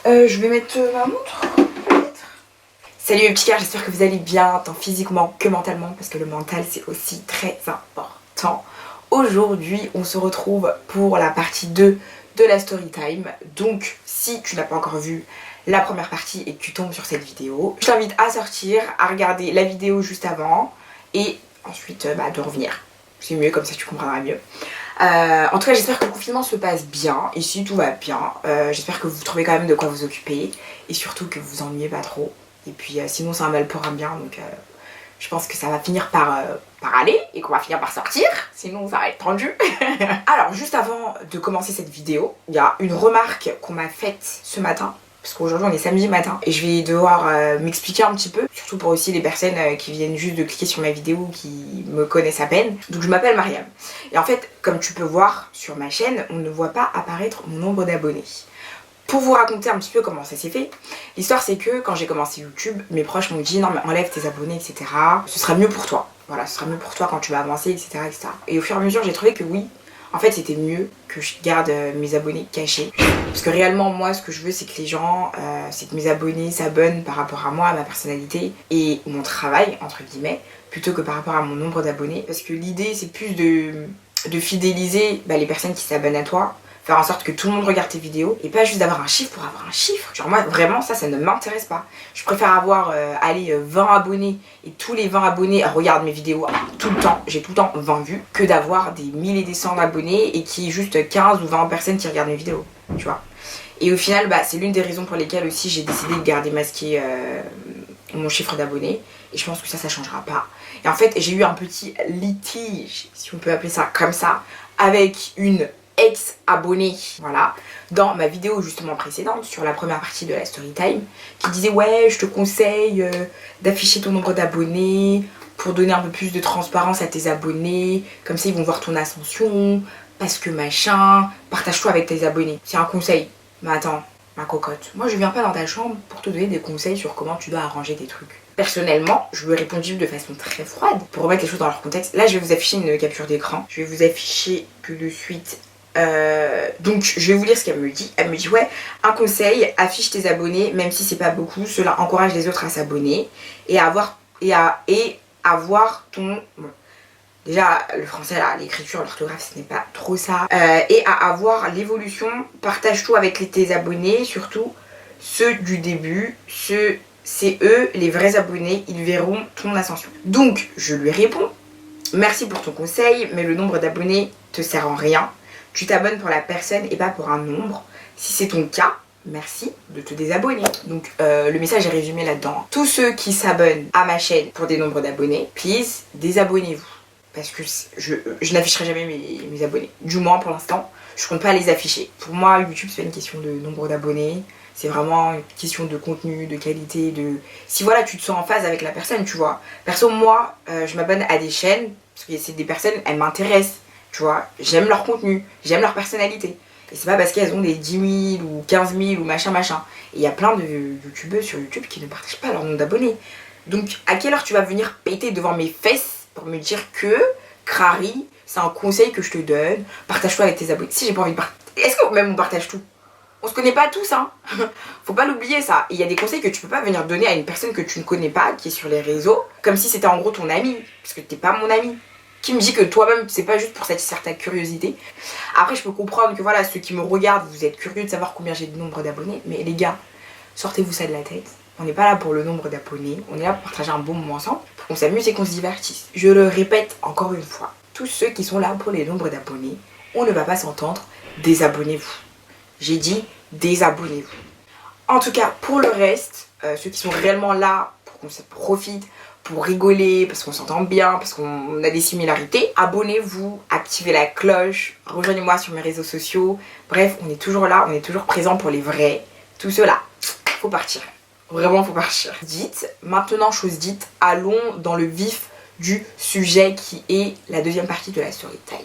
Je vais mettre ma montre, peut-être. Salut les petits cœurs, j'espère que vous allez bien, tant physiquement que mentalement, parce que le mental c'est aussi très important. Aujourd'hui, on se retrouve pour la partie 2 de la story time. Donc, si tu n'as pas encore vu la première partie et que tu tombes sur cette vidéo, je t'invite à sortir, à regarder la vidéo juste avant et ensuite de revenir. C'est mieux, comme ça tu comprendras mieux. En tout cas, j'espère que le confinement se passe bien. Ici, tout va bien. J'espère que vous trouvez quand même de quoi vous occuper. Et surtout que vous vous ennuyez pas trop. Et puis, sinon, c'est un mal pour un bien. Donc, je pense que ça va finir par aller. Et qu'on va finir par sortir. Sinon, ça va être tendu. Alors, juste avant de commencer cette vidéo, il y a une remarque qu'on m'a faite ce matin. Parce qu'aujourd'hui on est samedi matin et je vais devoir m'expliquer un petit peu, surtout pour aussi les personnes qui viennent juste de cliquer sur ma vidéo, qui me connaissent à peine. Donc je m'appelle Mariam. Et en fait, comme tu peux voir sur ma chaîne, on ne voit pas apparaître mon nombre d'abonnés. Pour vous raconter un petit peu comment ça s'est fait, l'histoire c'est que quand j'ai commencé YouTube, mes proches m'ont dit non mais enlève tes abonnés, etc. Ce sera mieux pour toi. Voilà, ce sera mieux pour toi quand tu vas avancer, etc. etc. Et au fur et à mesure, j'ai trouvé que oui, en fait c'était mieux que je garde mes abonnés cachés. Parce que réellement moi ce que je veux c'est que les gens, c'est que mes abonnés s'abonnent par rapport à moi, à ma personnalité et mon travail entre guillemets, plutôt que par rapport à mon nombre d'abonnés. Parce que l'idée c'est plus de fidéliser les personnes qui s'abonnent à toi, faire en sorte que tout le monde regarde tes vidéos et pas juste d'avoir un chiffre pour avoir un chiffre. Genre moi vraiment ça ne m'intéresse pas. Je préfère avoir 20 abonnés et tous les 20 abonnés regardent mes vidéos tout le temps, j'ai tout le temps 20 vues, que d'avoir des 1000 et des 100 abonnés et qu'il y ait juste 15 ou 20 personnes qui regardent mes vidéos, tu vois. Et au final c'est l'une des raisons pour lesquelles aussi j'ai décidé de garder masqué mon chiffre d'abonnés et je pense que ça changera pas. Et en fait j'ai eu un petit litige, si on peut appeler ça comme ça, avec une ex-abonnée, voilà, dans ma vidéo justement précédente sur la première partie de la story time, qui disait ouais je te conseille d'afficher ton nombre d'abonnés pour donner un peu plus de transparence à tes abonnés, comme ça ils vont voir ton ascension, parce que machin, partage-toi avec tes abonnés, c'est un conseil. Mais attends, ma cocotte, moi je viens pas dans ta chambre pour te donner des conseils sur comment tu dois arranger tes trucs. Personnellement, je lui ai répondu de façon très froide pour remettre les choses dans leur contexte. Là je vais vous afficher une capture d'écran, je vais vous afficher tout de suite. Donc je vais vous lire ce qu'elle me dit. Elle me dit ouais, un conseil, affiche tes abonnés même si c'est pas beaucoup, cela encourage les autres à s'abonner et à avoir ton... Bon, déjà le français là, l'écriture, l'orthographe ce n'est pas trop ça, et à avoir l'évolution, partage tout avec tes abonnés, surtout ceux du début, c'est eux les vrais abonnés, ils verront ton ascension. Donc je lui réponds, merci pour ton conseil mais le nombre d'abonnés te sert en rien. Tu t'abonnes pour la personne et pas pour un nombre. Si c'est ton cas, merci de te désabonner. Donc le message est résumé là-dedans. Tous ceux qui s'abonnent à ma chaîne pour des nombres d'abonnés, please, désabonnez-vous. Parce que je n'afficherai jamais mes abonnés. Du moins pour l'instant, je compte pas les afficher. Pour moi, YouTube, c'est pas une question de nombre d'abonnés. C'est vraiment une question de contenu, de qualité, de... Si voilà, tu te sens en phase avec la personne, tu vois. Perso, moi, je m'abonne à des chaînes, parce que c'est des personnes, elles m'intéressent. Tu vois, j'aime leur contenu, j'aime leur personnalité. Et c'est pas parce qu'elles ont des 10 000 ou 15 000 ou machin. Et il y a plein de youtubeurs sur YouTube qui ne partagent pas leur nombre d'abonnés. Donc à quelle heure tu vas venir péter devant mes fesses pour me dire que, Crary, c'est un conseil que je te donne, partage-toi avec tes abonnés. Si j'ai pas envie de partager... Est-ce que même on partage tout? On se connaît pas tous, hein. Faut pas l'oublier ça. Il y a des conseils que tu peux pas venir donner à une personne que tu ne connais pas, qui est sur les réseaux, comme si c'était en gros ton ami, parce que t'es pas mon ami. Qui me dit que toi-même c'est pas juste pour satisfaire ta curiosité. Après je peux comprendre que voilà, ceux qui me regardent, vous êtes curieux de savoir combien j'ai de nombre d'abonnés, mais les gars, sortez-vous ça de la tête. On n'est pas là pour le nombre d'abonnés, on est là pour partager un bon moment ensemble, pour qu'on s'amuse et qu'on se divertisse. Je le répète encore une fois, tous ceux qui sont là pour les nombres d'abonnés, on ne va pas s'entendre, désabonnez-vous. J'ai dit désabonnez-vous. En tout cas, pour le reste, ceux qui sont réellement là pour qu'on se profite, pour rigoler, parce qu'on s'entend bien, parce qu'on a des similarités, abonnez-vous, activez la cloche, rejoignez-moi sur mes réseaux sociaux. Bref, on est toujours là, on est toujours présent pour les vrais. Tout cela, faut partir. Vraiment, faut partir. Maintenant chose dite, allons dans le vif du sujet qui est la deuxième partie de la story time.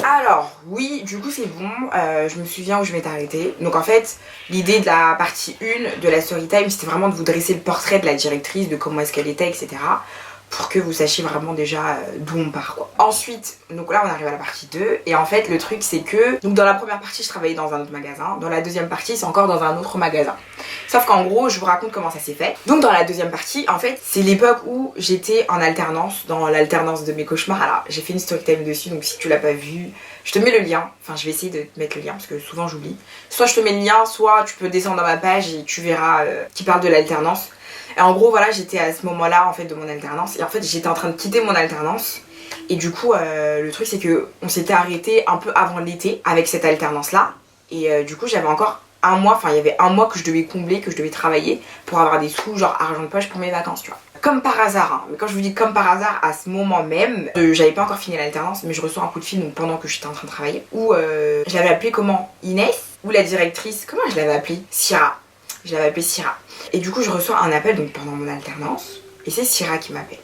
Alors, oui, du coup c'est bon, je me souviens où je m'étais arrêtée. Donc en fait, l'idée de la partie 1 de la story time, c'était vraiment de vous dresser le portrait de la directrice, de comment est-ce qu'elle était, etc. pour que vous sachiez vraiment déjà d'où on part quoi. Ensuite, donc là on arrive à la partie 2 et en fait le truc c'est que donc dans la première partie je travaillais dans un autre magasin, dans la deuxième partie c'est encore dans un autre magasin. Sauf qu'en gros je vous raconte comment ça s'est fait. Donc dans la deuxième partie en fait c'est l'époque où j'étais en alternance, dans l'alternance de mes cauchemars. Alors j'ai fait une story time dessus donc si tu l'as pas vu, je te mets le lien, enfin je vais essayer de te mettre le lien parce que souvent j'oublie. Soit je te mets le lien, soit tu peux descendre dans ma page et tu verras qui parle de l'alternance. Et en gros voilà j'étais à ce moment là en fait de mon alternance et en fait j'étais en train de quitter mon alternance et du coup le truc c'est que on s'était arrêté un peu avant l'été avec cette alternance là et du coup j'avais encore un mois, enfin il y avait un mois que je devais combler, que je devais travailler pour avoir des sous genre argent de poche pour mes vacances tu vois. Comme par hasard, hein. Mais quand je vous dis comme par hasard, à ce moment même, j'avais pas encore fini l'alternance mais je reçois un coup de fil donc pendant que j'étais en train de travailler où je l'avais appelé comment Inès ou la directrice, comment je l'avais appelée Syrah. Je l'avais appelée Syrah. Et du coup je reçois un appel donc pendant mon alternance et c'est Syrah qui m'appelle.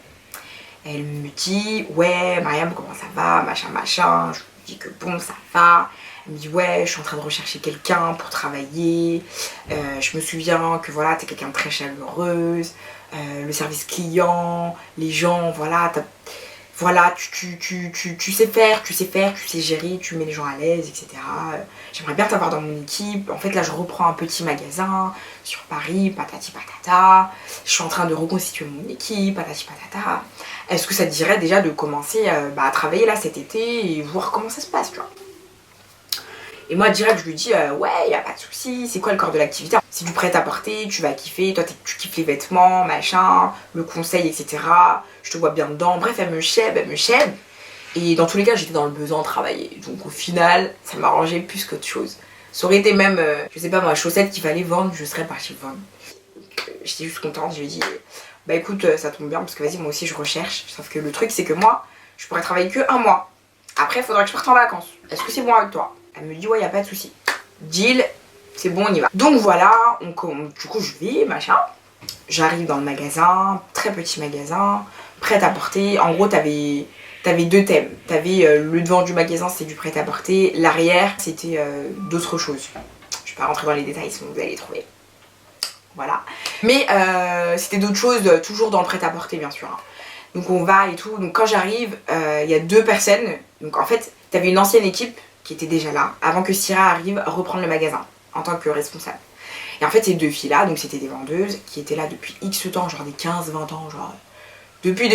Elle me dit ouais Mariam comment ça va machin machin. Je lui dis que bon ça va. Elle me dit ouais je suis en train de rechercher quelqu'un pour travailler. Je me souviens que voilà t'es quelqu'un de très chaleureuse. Le service client, les gens voilà voilà, tu sais faire, tu sais gérer, tu mets les gens à l'aise, etc. J'aimerais bien t'avoir dans mon équipe. En fait, là, je reprends un petit magasin sur Paris, patati patata. Je suis en train de reconstituer mon équipe, patati patata. Est-ce que ça te dirait déjà de commencer à travailler là cet été et voir comment ça se passe, tu vois? Et moi direct je lui dis ouais y a pas de souci, c'est quoi le corps de l'activité? C'est du prêt-à-porter, tu vas kiffer, toi tu kiffes les vêtements, machin, le conseil etc. Je te vois bien dedans, bref elle me chèbe. Et dans tous les cas j'étais dans le besoin de travailler. Donc au final ça m'arrangeait plus qu'autre chose. Ça aurait été même, je sais pas moi, chaussettes qu'il fallait vendre, je serais partie vendre. J'étais juste contente, je lui ai dit bah écoute ça tombe bien parce que vas-y moi aussi je recherche. Sauf que le truc c'est que moi je pourrais travailler que un mois. Après il faudra que je parte en vacances. Est-ce que c'est bon avec toi? Elle me dit ouais y a pas de souci. Deal, c'est bon on y va. Donc voilà, du coup je vais machin. J'arrive dans le magasin, très petit magasin, prêt à porter. En gros t'avais deux thèmes. T'avais le devant du magasin c'était du prêt à porter, l'arrière c'était d'autres choses. Je vais pas rentrer dans les détails sinon vous allez les trouver. Voilà. Mais c'était d'autres choses, toujours dans le prêt à porter bien sûr. Hein. Donc on va et tout. Donc quand j'arrive, il y a deux personnes. Donc en fait t'avais une ancienne équipe qui était déjà là, avant que Syrah arrive reprendre le magasin en tant que responsable. Et en fait ces deux filles là, donc c'était des vendeuses qui étaient là depuis X temps, genre des 15-20 ans, genre depuis.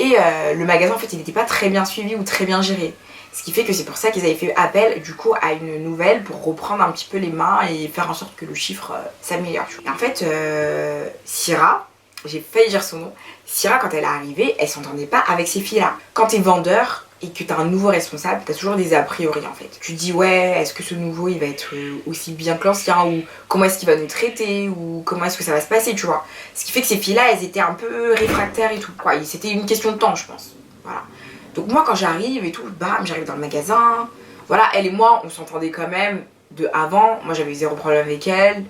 Et le magasin en fait il n'était pas très bien suivi ou très bien géré. Ce qui fait que c'est pour ça qu'ils avaient fait appel du coup à une nouvelle pour reprendre un petit peu les mains et faire en sorte que le chiffre s'améliore. Et en fait Syrah, j'ai failli dire son nom, Syrah quand elle est arrivée, elle s'entendait pas avec ces filles là. Quand t'es vendeur et que t'as un nouveau responsable, t'as toujours des a priori en fait. Tu te dis ouais, est-ce que ce nouveau il va être aussi bien que l'ancien, ou comment est-ce qu'il va nous traiter, ou comment est-ce que ça va se passer, tu vois. Ce qui fait que ces filles là, elles étaient un peu réfractaires et tout, quoi. C'était une question de temps je pense, voilà. Donc moi quand j'arrive et tout, bam, j'arrive dans le magasin, voilà, elle et moi on s'entendait quand même de avant, moi j'avais zéro problème avec elle,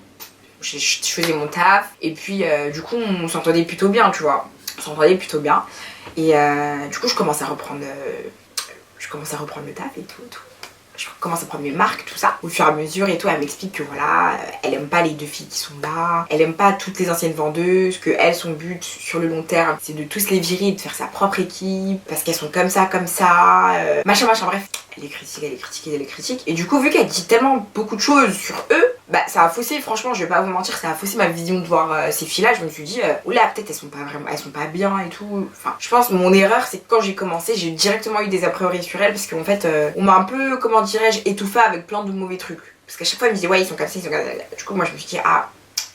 je faisais mon taf, et puis du coup on s'entendait plutôt bien, tu vois. On s'entendait plutôt bien, et du coup je commence à reprendre le taf et tout. Je commence à prendre mes marques, tout ça. Au fur et à mesure et tout, elle m'explique que voilà, elle aime pas les deux filles qui sont là. Elle aime pas toutes les anciennes vendeuses, que elle, son but sur le long terme, c'est de tous les virer et de faire sa propre équipe. Parce qu'elles sont comme ça, machin, bref. Elle les critique. Et du coup, vu qu'elle dit tellement beaucoup de choses sur eux, bah ça a faussé, franchement, je vais pas vous mentir, ça a faussé ma vision de voir ces filles-là. Je me suis dit, oula, peut-être elles sont pas bien et tout. Enfin, je pense que mon erreur, c'est que quand j'ai commencé, j'ai directement eu des a priori sur elles parce qu'en fait, on m'a un peu, comment dirais-je, étouffée avec plein de mauvais trucs. Parce qu'à chaque fois, elle me disait, ouais, ils sont comme ça. Du coup, moi, je me suis dit, ah,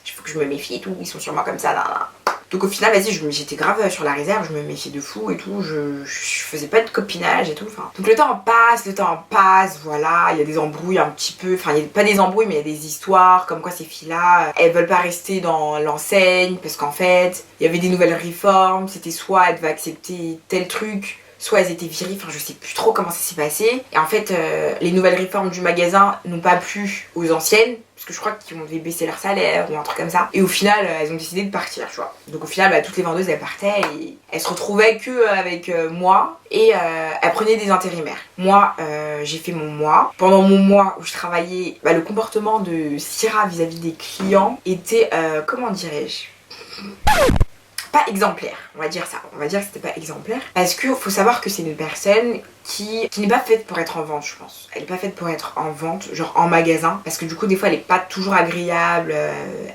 il faut que je me méfie et tout, ils sont sûrement comme ça, là. Donc au final, vas-y, j'étais grave sur la réserve, je me méfiais de fou et tout, je faisais pas de copinage et tout, enfin. Donc le temps passe, voilà, il y a des embrouilles un petit peu, enfin il y a pas des embrouilles mais il y a des histoires, comme quoi ces filles-là, elles veulent pas rester dans l'enseigne, parce qu'en fait, il y avait des nouvelles réformes, c'était soit elles devaient accepter tel truc, soit elles étaient virées, enfin je sais plus trop comment ça s'est passé. Et en fait, les nouvelles réformes du magasin n'ont pas plu aux anciennes, parce que je crois qu'ils devaient baisser leur salaire ou un truc comme ça. Et au final, elles ont décidé de partir, tu vois. Donc au final, bah, toutes les vendeuses, elles partaient et elles se retrouvaient que avec moi et elles prenaient des intérimaires. Moi, j'ai fait mon mois. Pendant mon mois où je travaillais, bah, le comportement de Syrah vis-à-vis des clients était, comment dirais-je, pas exemplaire, on va dire ça, on va dire que c'était pas exemplaire. Parce que faut savoir que c'est une personne qui n'est pas faite pour être en vente, je pense. Elle est pas faite pour être en vente, genre en magasin, parce que du coup des fois elle est pas toujours agréable,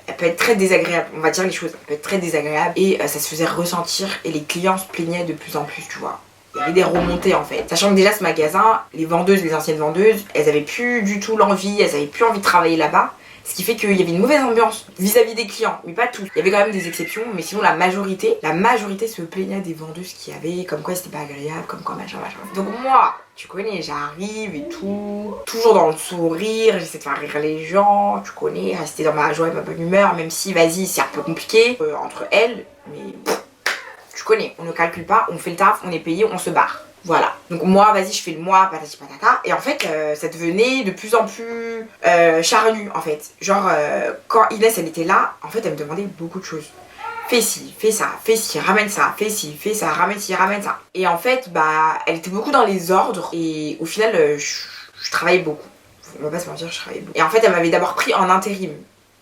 elle peut être très désagréable, on va dire les choses, elle peut être très désagréable et ça se faisait ressentir et les clients se plaignaient de plus en plus, tu vois. Il y avait des remontées en fait. Sachant que déjà ce magasin, les vendeuses, les anciennes vendeuses, elles avaient plus du tout l'envie, elles avaient plus envie de travailler là-bas. Ce qui fait qu'il y avait une mauvaise ambiance vis-à-vis des clients, mais pas tous. Il y avait quand même des exceptions, mais sinon la majorité se plaignait des vendeuses qu'il y avait, comme quoi c'était pas agréable, comme quoi machin. Donc moi, tu connais, j'arrive et tout, toujours dans le sourire, j'essaie de faire rire les gens, tu connais, rester dans ma joie et ma bonne humeur, même si, vas-y, c'est un peu compliqué entre elles, mais tu connais, on ne calcule pas, on fait le taf, on est payé, on se barre. Voilà. Donc moi, vas-y, je fais le moi, patati patata. Et en fait, ça devenait de plus en plus charnu, en fait. Genre, quand Inès, elle était là, en fait, elle me demandait beaucoup de choses. Fais ci, fais ça, fais ci, ramène ça, fais ci, fais ça, ramène ci, ramène ça. Et en fait, bah, elle était beaucoup dans les ordres. Et au final, je travaillais beaucoup. On va pas se mentir, je travaillais beaucoup. Et en fait, elle m'avait d'abord pris en intérim.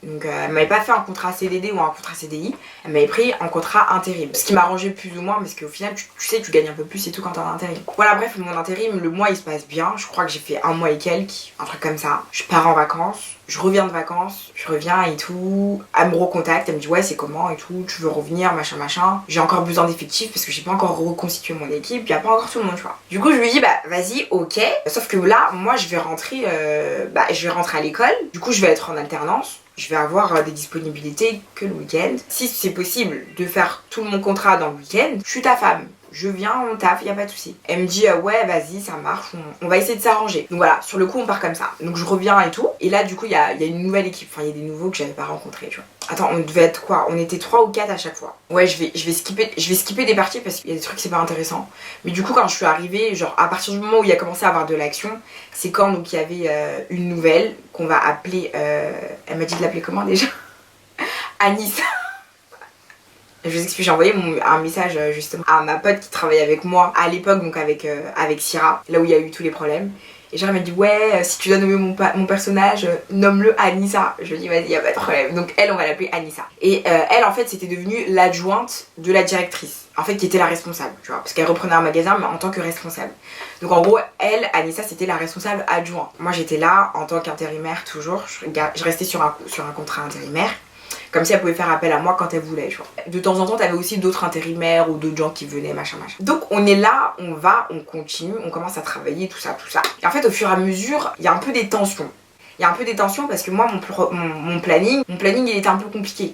Donc elle m'avait pas fait un contrat CDD ou un contrat CDI, elle m'avait pris en contrat intérim. Ce qui m'arrangeait plus ou moins parce qu'au final tu sais tu gagnes un peu plus et tout quand t'es en intérim. Voilà bref mon intérim, le mois il se passe bien, je crois que j'ai fait un mois et quelques, un truc comme ça. Je pars en vacances, je reviens de vacances, je reviens et tout, elle me recontacte, elle me dit ouais c'est comment et tout, tu veux revenir machin. J'ai encore besoin d'effectifs parce que j'ai pas encore reconstitué mon équipe, y a pas encore tout le monde tu vois. Du coup je lui dis bah vas-y ok, sauf que là moi je vais rentrer à l'école, du coup je vais être en alternance. Je vais avoir des disponibilités que le week-end. Si c'est possible de faire tout mon contrat dans le week-end, je suis ta femme. Je viens, on taffe, y a pas de souci. Elle me dit ouais vas-y ça marche, on va essayer de s'arranger. Donc voilà, sur le coup on part comme ça. Donc je reviens et tout. Et là du coup il y a une nouvelle équipe, enfin il y a des nouveaux que j'avais pas rencontrés tu vois. Attends, on devait être quoi? On était 3 ou 4 à chaque fois. Ouais je vais skipper des parties parce qu'il y a des trucs c'est pas intéressant. Mais du coup quand je suis arrivée, genre à partir du moment où il y a commencé à avoir de l'action, c'est quand donc il y avait une nouvelle qu'on va appeler, elle m'a dit de l'appeler comment déjà? Anissa. Je vous explique, j'ai envoyé un message justement à ma pote qui travaillait avec moi à l'époque, donc avec Syrah, là où il y a eu tous les problèmes. Et genre elle m'a dit ouais si tu dois nommer mon personnage, nomme-le Anissa. Je lui ai dit vas-y y a pas de problème. Donc elle on va l'appeler Anissa. Et elle en fait c'était devenue l'adjointe de la directrice. En fait qui était la responsable tu vois. Parce qu'elle reprenait un magasin mais en tant que responsable. Donc en gros elle, Anissa c'était la responsable adjointe. Moi j'étais là en tant qu'intérimaire toujours. Je restais sur un contrat intérimaire. Comme si elle pouvait faire appel à moi quand elle voulait, tu vois. De temps en temps, t'avais aussi d'autres intérimaires ou d'autres gens qui venaient, machin. Donc on est là, on continue, on commence à travailler, tout ça. Et en fait, au fur et à mesure, il y a un peu des tensions. Parce que moi, mon planning, il était un peu compliqué.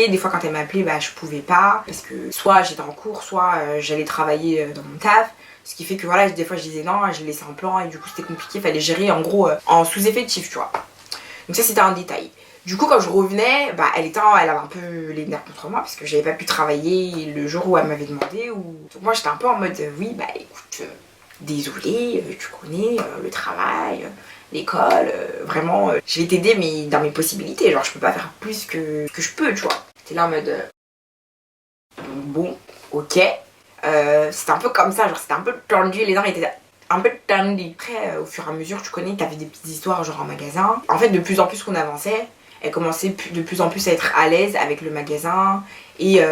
Des fois quand elle m'appelait, bah je pouvais pas. Parce que soit j'étais en cours, soit j'allais travailler dans mon taf. Ce qui fait que voilà, des fois je disais non, je laissais un plan et du coup c'était compliqué. Fallait gérer en gros en sous-effectif, tu vois. Donc ça c'était un détail. Du coup quand je revenais, bah elle avait un peu les nerfs contre moi parce que j'avais pas pu travailler le jour où elle m'avait demandé. Donc moi j'étais un peu en mode oui bah écoute, désolée, tu connais le travail, l'école, vraiment je vais t'aider mais dans mes possibilités, genre je peux pas faire plus que je peux tu vois. J'étais là en mode bon ok, c'était un peu comme ça, genre c'était un peu tendu, les nerfs étaient un peu tendus. Après au fur et à mesure tu connais, t'avais des petites histoires genre en magasin. En fait de plus en plus qu'on avançait, elle commençait de plus en plus à être à l'aise avec le magasin et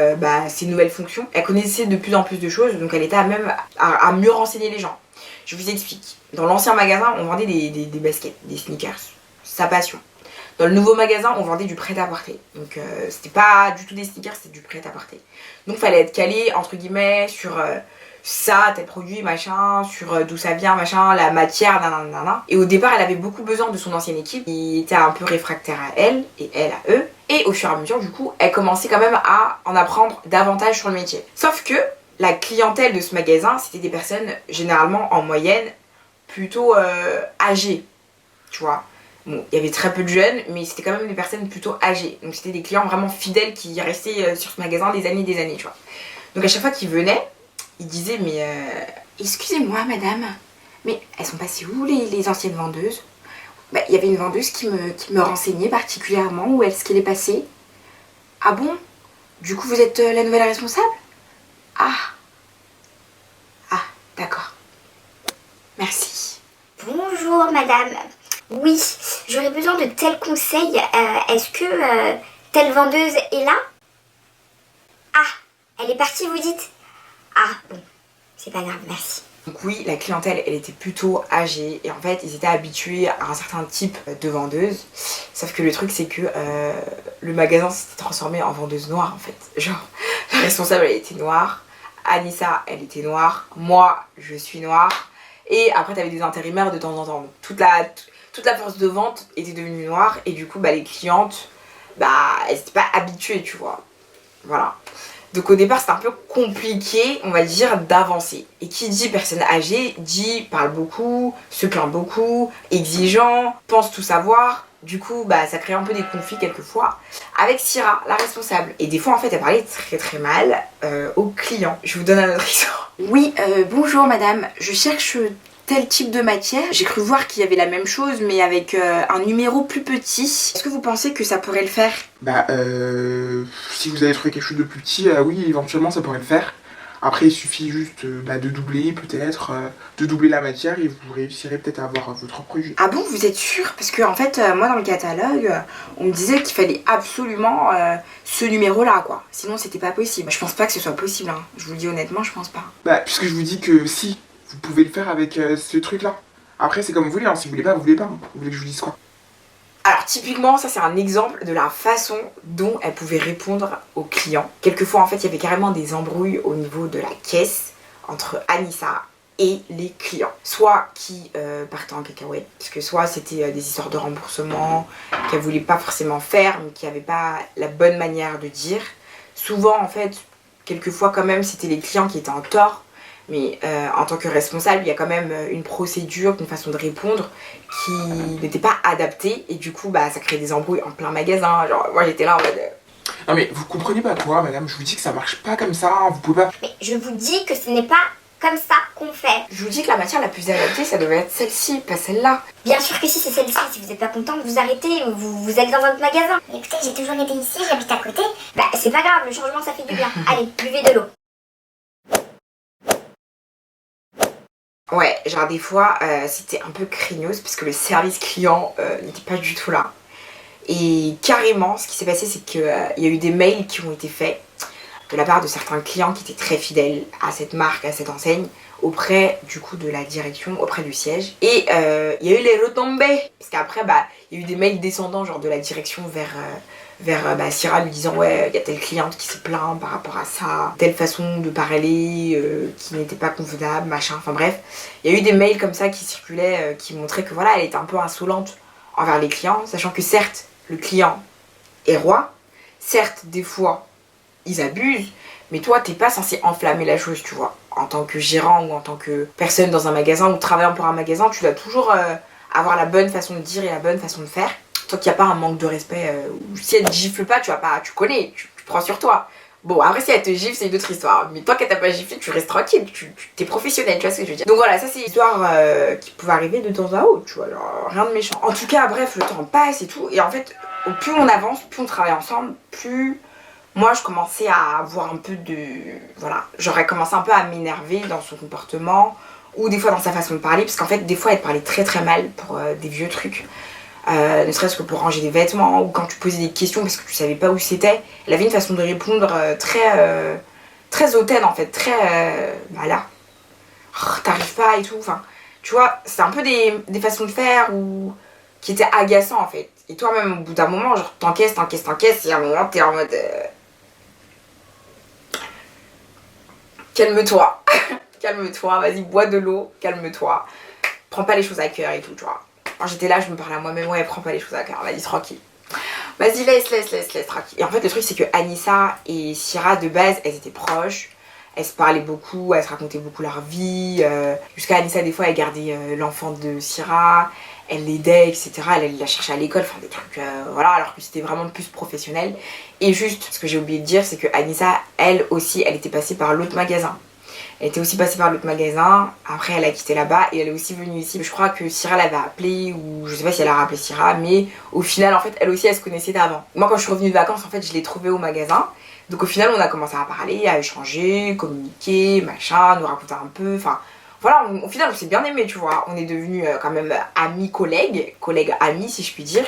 ses nouvelles fonctions. Elle connaissait de plus en plus de choses, donc elle était à mieux renseigner les gens. Je vous explique. Dans l'ancien magasin, on vendait des baskets, des sneakers. Sa passion. Dans le nouveau magasin, on vendait du prêt-à-porter. Donc c'était pas du tout des sneakers, c'était du prêt-à-porter. Donc fallait être calé, entre guillemets, sur ça, tel produit, machin, sur d'où ça vient, machin, la matière, nanana. Et au départ, elle avait beaucoup besoin de son ancienne équipe, qui était un peu réfractaire à elle, et elle à eux. Et au fur et à mesure, du coup, elle commençait quand même à en apprendre davantage sur le métier. Sauf que la clientèle de ce magasin, c'était des personnes, généralement, en moyenne, plutôt âgées, tu vois. Bon, il y avait très peu de jeunes, mais c'était quand même des personnes plutôt âgées. Donc c'était des clients vraiment fidèles qui restaient sur ce magasin des années, tu vois. Donc à chaque fois qu'ils venaient, ils disaient mais excusez-moi madame, mais elles sont passées où les anciennes vendeuses? Bah il y avait une vendeuse qui me renseignait particulièrement où est-ce qu'elle est passée. Ah bon? Du coup vous êtes la nouvelle responsable? Ah d'accord. Merci. Bonjour madame. Oui, j'aurais besoin de tels conseils. Est-ce que telle vendeuse est là? Ah, Elle est partie, vous dites? Ah, bon, c'est pas grave, merci. Donc oui, la clientèle, elle était plutôt âgée et en fait, ils étaient habitués à un certain type de vendeuse. Sauf que le truc, c'est que le magasin s'était transformé en vendeuse noire en fait. Genre, la responsable, elle était noire, Anissa, elle était noire, moi, je suis noire. Et après, t'avais des intérimaires de temps en temps. Donc, toute la force de vente était devenue noire et du coup, bah, les clientes, bah, elles n'étaient pas habituées, tu vois. Voilà. Donc au départ c'était un peu compliqué, on va dire, d'avancer. Et qui dit personne âgée, dit parle beaucoup, se plaint beaucoup, exigeant, pense tout savoir. Du coup, bah, ça crée un peu des conflits quelquefois avec Syrah, la responsable. Et des fois, en fait, elle parlait très très mal aux clients. Je vous donne un autre exemple. Oui, bonjour madame, je cherche tel type de matière. J'ai cru voir qu'il y avait la même chose, mais avec un numéro plus petit. Est-ce que vous pensez que ça pourrait le faire? Bah, si vous avez trouvé quelque chose de plus petit, oui, éventuellement ça pourrait le faire. Après, il suffit juste de doubler, peut-être, de doubler la matière et vous réussirez peut-être à avoir votre projet. Ah bon, vous êtes sûr? Parce que en fait, moi dans le catalogue, on me disait qu'il fallait absolument ce numéro-là, quoi. Sinon, c'était pas possible. Je pense pas que ce soit possible, hein. Je vous le dis honnêtement, je pense pas. Bah, puisque je vous dis que si, vous pouvez le faire avec ce truc-là. Après, c'est comme vous voulez, hein. Si vous voulez pas, vous voulez pas. Hein. Vous voulez que je vous dise quoi? Alors typiquement, ça c'est un exemple de la façon dont elle pouvait répondre aux clients. Quelquefois, en fait, il y avait carrément des embrouilles au niveau de la caisse entre Anissa et les clients. Soit qui partaient en cacahuète, parce que soit c'était des histoires de remboursement qu'elle voulait pas forcément faire, mais qui n'avaient pas la bonne manière de dire. Souvent, en fait, quelquefois quand même, c'était les clients qui étaient en tort. Mais en tant que responsable, il y a quand même une procédure, une façon de répondre qui n'était pas adaptée. Et du coup, bah, ça crée des embrouilles en plein magasin. Genre, moi j'étais là en mode... Non mais vous comprenez pas quoi, madame? Je vous dis que ça marche pas comme ça, hein. Vous pouvez pas... Mais je vous dis que ce n'est pas comme ça qu'on fait. Je vous dis que la matière la plus adaptée, ça devait être celle-ci, pas celle-là. Bien sûr que si, c'est celle-ci. Si vous n'êtes pas contente, vous arrêtez, vous allez dans votre magasin. Écoutez, j'ai toujours été ici, j'habite à côté. Bah, c'est pas grave, le changement ça fait du bien. Allez, buvez de l'eau. Ouais, genre des fois, c'était un peu craignos parce que le service client n'était pas du tout là. Et carrément, ce qui s'est passé, c'est qu'il y a eu des mails qui ont été faits de la part de certains clients qui étaient très fidèles à cette marque, à cette enseigne, auprès du coup de la direction, auprès du siège. Et il y a eu les retombées, parce qu'après, bah, il y a eu des mails descendants genre de la direction vers Syrah lui disant ouais, il y a telle cliente qui se plaint par rapport à ça, telle façon de parler qui n'était pas convenable, machin, enfin bref. Il y a eu des mails comme ça qui circulaient, qui montraient que voilà, elle était un peu insolente envers les clients, sachant que certes, le client est roi, certes, des fois, ils abusent, mais toi, t'es pas censé enflammer la chose, tu vois. En tant que gérant ou en tant que personne dans un magasin ou travaillant pour un magasin, tu dois toujours avoir la bonne façon de dire et la bonne façon de faire. Tant qu'il n'y a pas un manque de respect, ou si elle te gifle pas, tu connais, tu prends sur toi. Bon, après si elle te gifle, c'est une autre histoire. Mais tant qu'elle t'a pas giflé, tu restes tranquille, t'es professionnel, tu vois ce que je veux dire. Donc voilà, ça c'est une histoire qui pouvait arriver de temps à autre, tu vois, genre, rien de méchant. En tout cas, bref, le temps passe et tout. Et en fait, plus on avance, plus on travaille ensemble, plus moi je commençais à avoir un peu de... Voilà, j'aurais commencé un peu à m'énerver dans son comportement, ou des fois dans sa façon de parler, parce qu'en fait, des fois elle parlait très très mal pour des vieux trucs. Ne serait-ce que pour ranger des vêtements ou quand tu posais des questions parce que tu savais pas où c'était, elle avait une façon de répondre très hautaine en fait, très bah là, oh, t'arrives pas et tout, enfin tu vois, c'est un peu des façons de faire ou qui étaient agaçants en fait. Et toi même au bout d'un moment, genre t'encaisses et à un moment t'es en mode calme-toi, calme-toi, vas-y bois de l'eau, calme-toi, prends pas les choses à cœur et tout, tu vois. Quand j'étais là, je me parlais à moi-même, ouais, prends pas les choses à cœur, vas-y, tranquille. Vas-y, laisse, tranquille. Et en fait, le truc, c'est que Anissa et Syrah, de base, elles étaient proches. Elles se parlaient beaucoup, elles se racontaient beaucoup leur vie. Jusqu'à Anissa, des fois, elle gardait l'enfant de Syrah. Elle l'aidait, etc. Elle la cherchait à l'école, enfin des trucs, voilà, alors que c'était vraiment plus professionnel. Et juste, ce que j'ai oublié de dire, c'est que Anissa, elle aussi, elle était passée par l'autre magasin. Elle était aussi passée par l'autre magasin, après elle a quitté là-bas et elle est aussi venue ici. Je crois que Syrah l'avait appelée ou je sais pas si elle a rappelé Syrah, mais au final en fait elle aussi elle se connaissait d'avant. Moi quand je suis revenue de vacances en fait je l'ai trouvée au magasin. Donc au final on a commencé à parler, à échanger, communiquer, machin, nous raconter un peu, enfin voilà, au final on s'est bien aimé tu vois. On est devenus quand même amis collègues amis si je puis dire.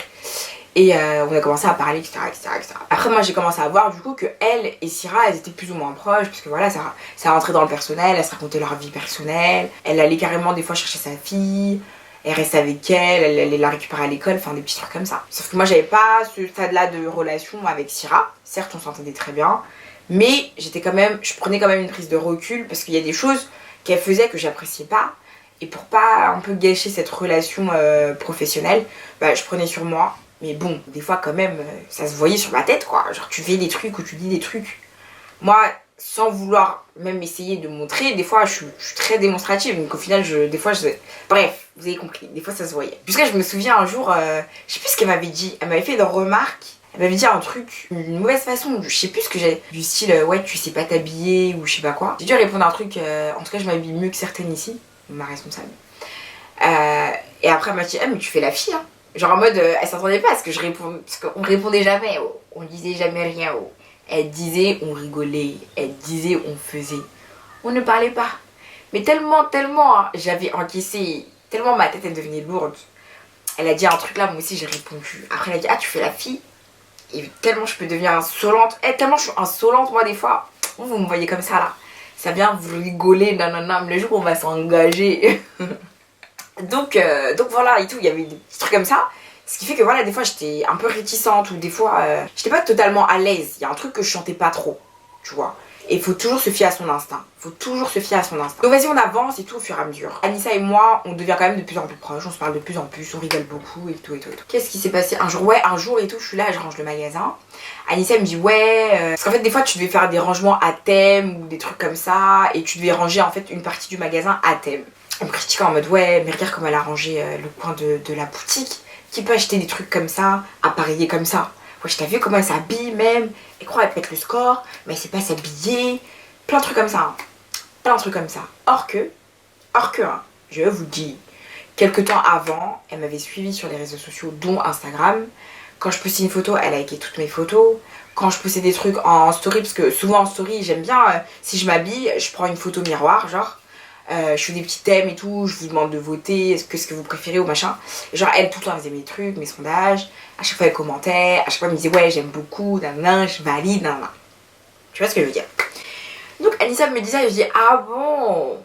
Et on a commencé à parler, etc., etc., etc. Après, moi, j'ai commencé à voir du coup que elle et Syrah, elles étaient plus ou moins proches, parce que voilà, ça rentrait dans le personnel, elles se racontaient leur vie personnelle. Elle allait carrément des fois chercher sa fille, elle restait avec elle allait la récupérer à l'école, enfin des petits trucs comme ça. Sauf que moi, j'avais pas ce stade-là de relation avec Syrah. Certes, on s'entendait très bien, mais je prenais quand même une prise de recul, parce qu'il y a des choses qu'elle faisait que j'appréciais pas. Et pour pas un peu gâcher cette relation professionnelle, bah, je prenais sur moi. Mais bon, des fois quand même, ça se voyait sur ma tête quoi. Genre tu fais des trucs ou tu dis des trucs. Moi, sans vouloir même essayer de montrer, des fois je suis très démonstrative. Donc au final, bref, vous avez compris, des fois ça se voyait. Jusqu'à je me souviens un jour, je sais plus ce qu'elle m'avait dit. Elle m'avait fait une remarque. Elle m'avait dit un truc, une mauvaise façon, je sais plus ce que j'ai. Du style, ouais, tu sais pas t'habiller ou je sais pas quoi. J'ai dû répondre un truc, en tout cas je m'habille mieux que certaines ici. Ma responsable. Et après elle m'a dit, ah mais tu fais la fille hein. Genre en mode, elle s'attendait pas à ce que je réponde, parce qu'on répondait jamais, oh. On disait jamais rien. Oh. Elle disait, on rigolait, elle disait, on faisait. On ne parlait pas. Mais tellement, hein, j'avais encaissé, tellement ma tête elle devenait lourde. Elle a dit un truc là, moi aussi j'ai répondu. Après elle a dit, ah tu fais la fille. Et tellement je peux devenir insolente, tellement je suis insolente moi des fois. Vous me voyez comme ça là. Ça vient vous rigoler, nanana, mais le jour où on va s'engager. donc voilà et tout, il y avait des petits trucs comme ça. Ce qui fait que voilà, des fois j'étais un peu réticente ou des fois j'étais pas totalement à l'aise. Il y a un truc que je chantais pas trop, tu vois. Et il faut toujours se fier à son instinct. Donc vas-y, on avance et tout au fur et à mesure. Anissa et moi, on devient quand même de plus en plus proches, on se parle de plus en plus, on rigole beaucoup et tout. Qu'est-ce qui s'est passé un jour et tout, je suis là, je range le magasin. Anissa me dit ouais, parce qu'en fait des fois tu devais faire des rangements à thème ou des trucs comme ça et tu devais ranger en fait une partie du magasin à thème. Elle me critiquait en mode ouais, mais regarde comment elle a rangé le coin de la boutique. Qui peut acheter des trucs comme ça, appareillés comme ça? Ouais, je t'ai vu comment elle s'habille même. Elle croit qu'elle pète le score, mais elle sait pas s'habiller. Plein de trucs comme ça. Or que, hein, je vous dis, quelques temps avant, elle m'avait suivi sur les réseaux sociaux, dont Instagram. Quand je postais une photo, elle a liké toutes mes photos. Quand je postais des trucs en story, parce que souvent en story, j'aime bien, si je m'habille, je prends une photo miroir, genre. Je fais des petits thèmes et tout, je vous demande de voter, ce que vous préférez ou machin. Genre elle tout le temps elle faisait mes trucs, mes sondages, à chaque fois elle commentait, à chaque fois elle me disait ouais j'aime beaucoup, nanana, je valide, nanana. Tu vois ce que je veux dire? Donc Anissa me dit ça et je dis ah bon.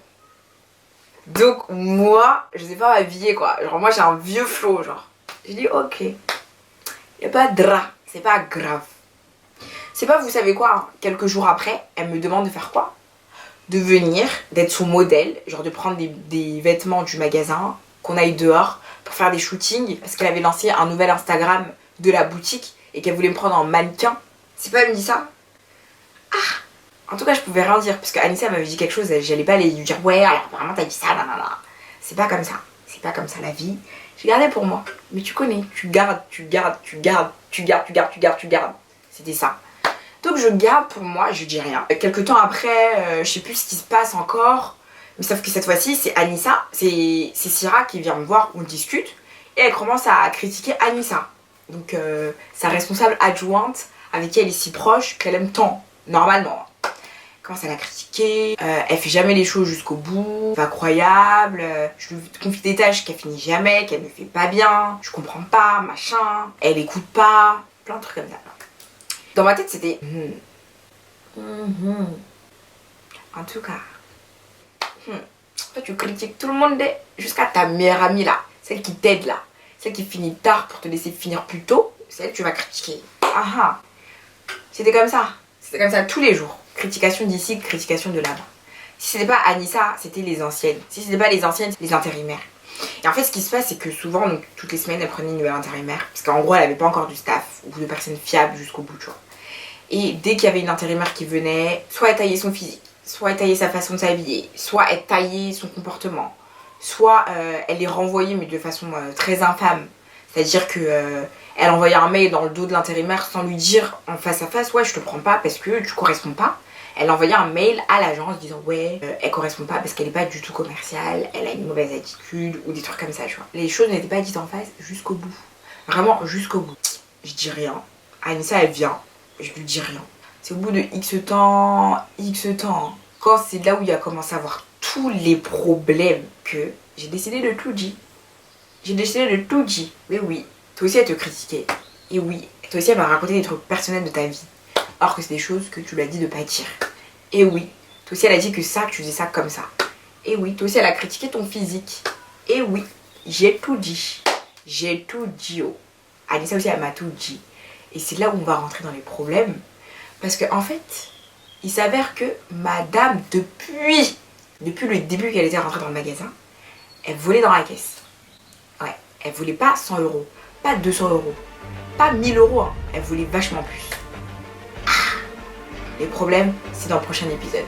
Donc moi je sais pas m'habiller quoi, genre moi j'ai un vieux flow genre. Je dis ok, y'a pas de drap, c'est pas grave. C'est pas vous savez quoi, hein, quelques jours après elle me demande de faire quoi? De venir, d'être son modèle, genre de prendre des vêtements du magasin, qu'on aille dehors pour faire des shootings, parce qu'elle avait lancé un nouvel Instagram de la boutique et qu'elle voulait me prendre en mannequin. C'est pas elle me dit ça? Ah. En tout cas je pouvais rien dire, parce qu'Anissa m'avait dit quelque chose, j'allais pas aller lui dire ouais alors apparemment t'as dit ça, nanana. C'est pas comme ça la vie. J'ai gardé pour moi, mais tu connais, tu gardes. C'était ça. Donc je garde pour moi, je dis rien. Quelques temps après, je sais plus ce qui se passe encore, mais sauf que cette fois-ci c'est Anissa, c'est Syrah qui vient me voir, on discute, et elle commence à critiquer Anissa. Donc sa responsable adjointe, avec qui elle est si proche, qu'elle aime tant, normalement. Elle commence à la critiquer, elle fait jamais les choses jusqu'au bout, c'est incroyable, je lui confie des tâches qu'elle finit jamais, qu'elle ne fait pas bien, je comprends pas, machin, elle écoute pas, plein de trucs comme ça. Dans ma tête c'était en tout cas toi tu critiques tout le monde jusqu'à ta meilleure amie là, celle qui t'aide là, celle qui finit tard pour te laisser finir plus tôt, c'est elle que tu vas critiquer. C'était comme ça tous les jours, critication d'ici, critication de là-bas. Si c'était pas Anissa, c'était les anciennes, si c'était pas les anciennes, les intérimaires. Et en fait ce qui se passe c'est que souvent donc, toutes les semaines elle prenait une nouvelle intérimaire, parce qu'en gros elle avait pas encore du staff ou de personnes fiables jusqu'au bout, tu vois. Et dès qu'il y avait une intérimaire qui venait, soit elle taillait son physique, soit elle taillait sa façon de s'habiller, soit elle taillait son comportement, soit elle les renvoyait mais de façon très infâme. C'est-à-dire que elle envoyait un mail dans le dos de l'intérimaire sans lui dire en face à face ouais je te prends pas parce que tu corresponds pas. Elle envoyait un mail à l'agence disant ouais elle correspond pas parce qu'elle est pas du tout commerciale, elle a une mauvaise attitude ou des trucs comme ça, tu vois. Les choses n'étaient pas dites en face jusqu'au bout. Vraiment jusqu'au bout. Je dis rien. Anissa elle vient. Je lui dis rien. C'est au bout de X temps, quand c'est là où il a commencé à avoir tous les problèmes que j'ai décidé de tout dire. Mais oui, toi aussi elle te critiquait. Et oui, toi aussi elle m'a raconté des trucs personnels de ta vie. Alors que c'est des choses que tu lui as dit de pas dire. Et oui, toi aussi elle a dit que ça, que tu faisais ça comme ça. Et oui, toi aussi elle a critiqué ton physique. Et oui, j'ai tout dit. J'ai tout dit. Oh. Anissa aussi elle m'a tout dit. Et c'est là où on va rentrer dans les problèmes. Parce que en fait, il s'avère que madame, depuis le début qu'elle était rentrée dans le magasin, elle volait dans la caisse. Ouais, elle voulait pas 100 euros, pas 200 euros, pas 1000 euros, hein. Elle voulait vachement plus. Les problèmes, c'est dans le prochain épisode.